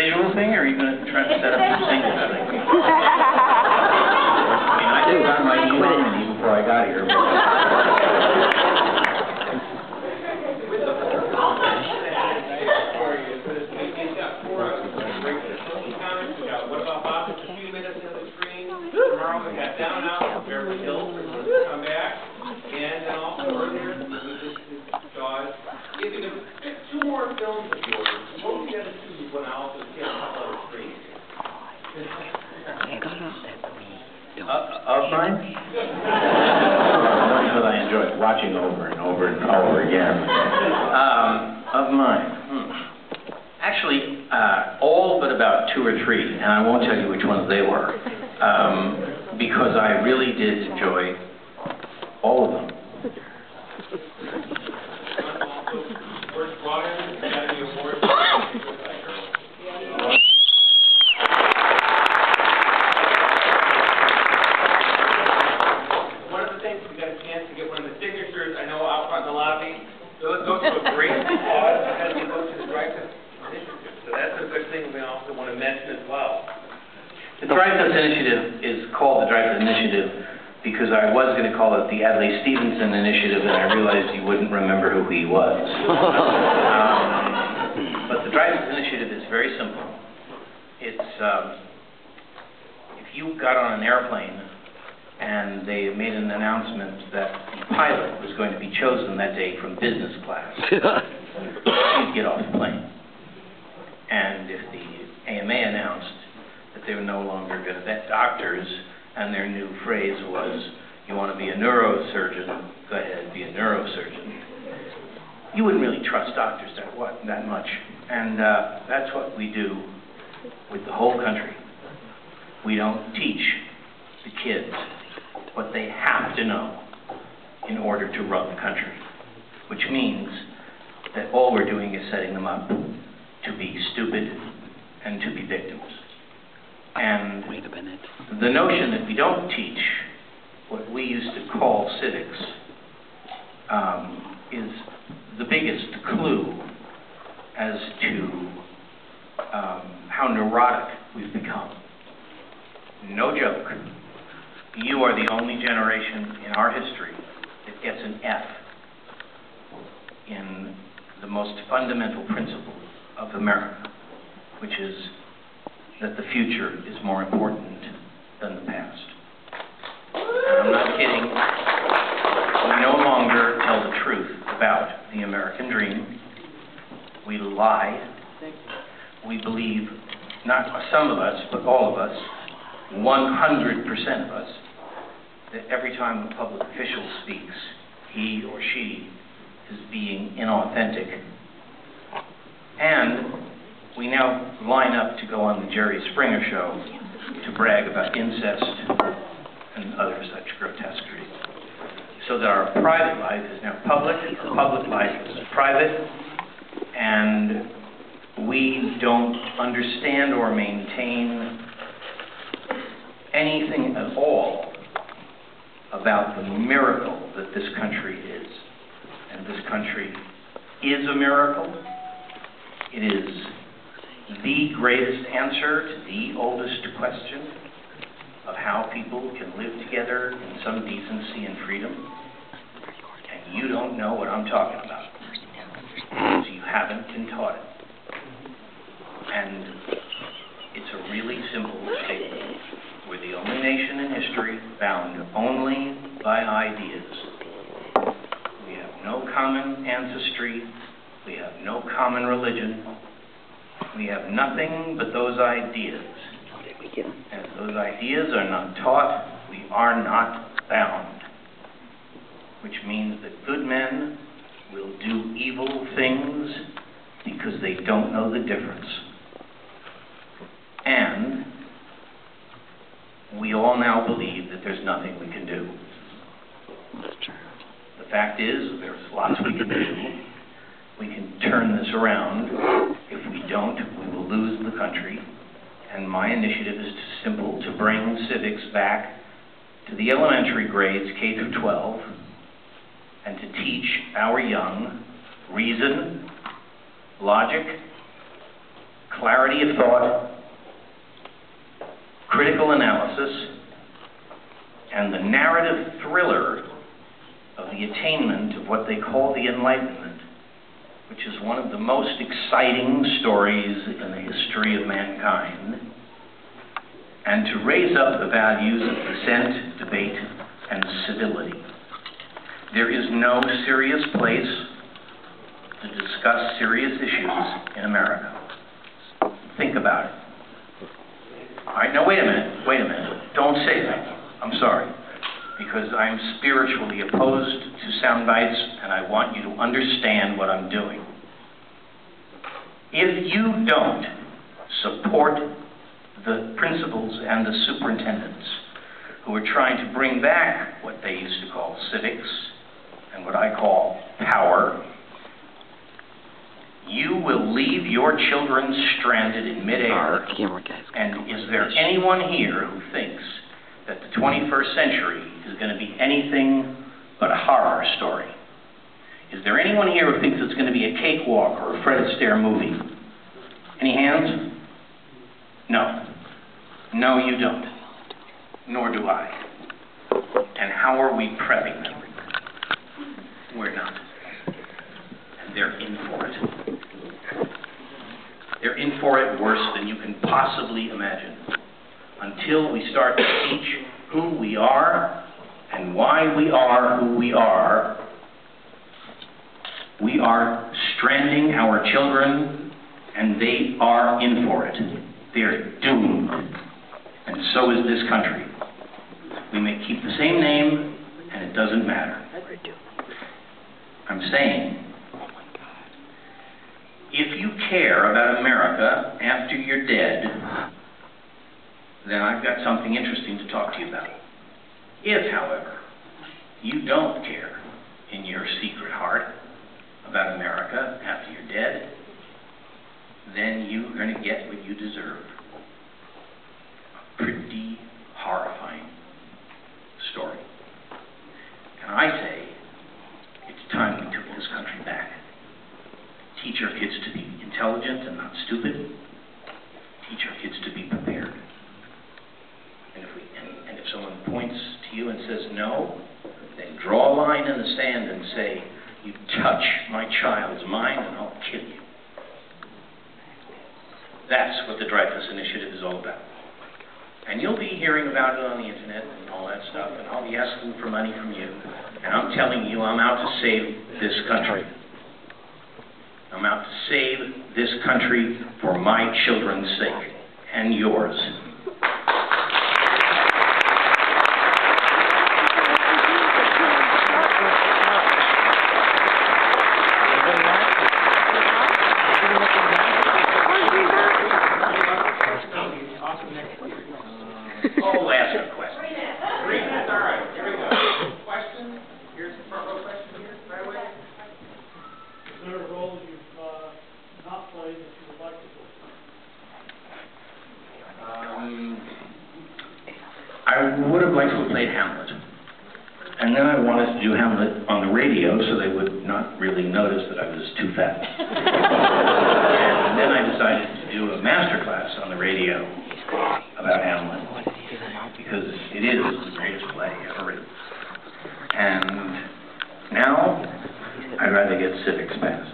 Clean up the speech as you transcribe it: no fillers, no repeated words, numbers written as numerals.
visual thing, or are you going to try to set up the single thing? I did got my email before I got here. What about Bob? Just a few minutes on the screen. Tomorrow we got Down and Out, Beverly Hills. Come back. And then also earlier, we did Jaws. If you could pick two more films of yours, what would you have to choose when I also see on a couple other screens? Of mine? Ones that I enjoy watching over and over and over again. Of mine. Actually, all but about 2 or 3, and I won't tell you which ones they were, because I really did enjoy all of them. One of the things, we got a chance to get one of the signatures, I know out front in the lobby, so let's go to a great applause as we go to the Dreyfuss Initiative. So that's a good thing we also want to mention as well. The Dreyfuss Initiative is called the Dreyfuss Initiative because I was going to call it the Adlai Stevenson Initiative, and I realized you wouldn't remember who he was. But the Dreyfuss Initiative is very simple. It's if you got on an airplane and they made an announcement that the pilot was going to be chosen that day from business class, you'd get off the plane. And if the AMA announced that they were no longer going to vet doctors, and their new phrase was, you want to be a neurosurgeon, go ahead and be a neurosurgeon, you wouldn't really trust doctors that much. And that's what we do with the whole country. We don't teach the kids what they have to know in order to run the country, which means that all we're doing is setting them up to be stupid and to be victims. And the notion that we don't teach what we used to call civics is the biggest clue as to how neurotic we've become. No joke. You are the only generation in our history that gets an F in the most fundamental principle of America, which is that the future is more important than the past. And I'm not kidding. We no longer tell the truth about the American dream. We lie. We believe, not some of us, but all of us, 100% of us, that every time a public official speaks, he or she is being inauthentic. And we now line up to go on the Jerry Springer show to brag about incest and other such grotesqueries. So that our private life is now public, our public life is private, and we don't understand or maintain anything at all about the miracle that this country is. And this country is a miracle. It is the greatest answer to the oldest question of how people can live together in some decency and freedom. And you don't know what I'm talking about, because you haven't been taught it. And it's a really simple statement. We're the only nation in history bound only by ideas. We have no common ancestry. We have no common religion. We have nothing but those ideas. And if those ideas are not taught, we are not bound. Which means that good men will do evil things because they don't know the difference. And we all now believe that there's nothing we can do. That's true. The fact is, there's lots we can do. We can turn this around. If we don't, we will lose the country. And my initiative is simple, to bring civics back to the elementary grades, K through 12, and to teach our young reason, logic, clarity of thought, critical analysis, and the narrative thriller of the attainment of what they call the Enlightenment, which is one of the most exciting stories in the history of mankind, and to raise up the values of dissent, debate, and civility. There is no serious place to discuss serious issues in America. Think about it. All right, now wait a minute. Don't say that. I'm sorry, because I'm spiritually opposed to sound bites, and I want you to understand what I'm doing. If you don't support the principals and the superintendents who are trying to bring back what they used to call civics and what I call power, you will leave your children stranded in midair. And is there anyone here who thinks that the 21st century is going to be anything but a horror story? Is there anyone here who thinks it's going to be a cakewalk or a Fred Astaire movie? Any hands? No. No, you don't. Nor do I. And how are we prepping them? We're not. And they're in for it. They're in for it worse than you can possibly imagine. Until we start to teach who we are and why we are who we are stranding our children, and they are in for it. They're doomed. And so is this country. We may keep the same name, and it doesn't matter. I'm saying, if you care about America after you're dead, then I've got something interesting to talk to you about. If, however, you don't care in your secret heart about America after you're dead, then you're going to get what you deserve. A pretty horrifying story. And I say, it's time we took this country back. Teach our kids to be intelligent and not stupid. Teach our kids to be prepared. And if someone points to you and says no, then draw a line in the sand and say, you touch my child's mind and I'll kill you. That's what the Dreyfuss Initiative is all about. And you'll be hearing about it on the internet and all that stuff, and I'll be asking for money from you. And I'm telling you, I'm out to save this country. I'm out to save this country for my children's sake and yours. Oh, ask a question. 3 minutes, all right, here we go. Question? Here's the front row question here, right away. Is there a role you've not played that you would like to play? I would have liked to have played Hamlet. And then I wanted to do Hamlet on the radio so they would not really notice that I was too fat. And then I decided to do a master class on the radio about Hamlet, because it is the greatest play ever written. And now I'd rather get civics passed.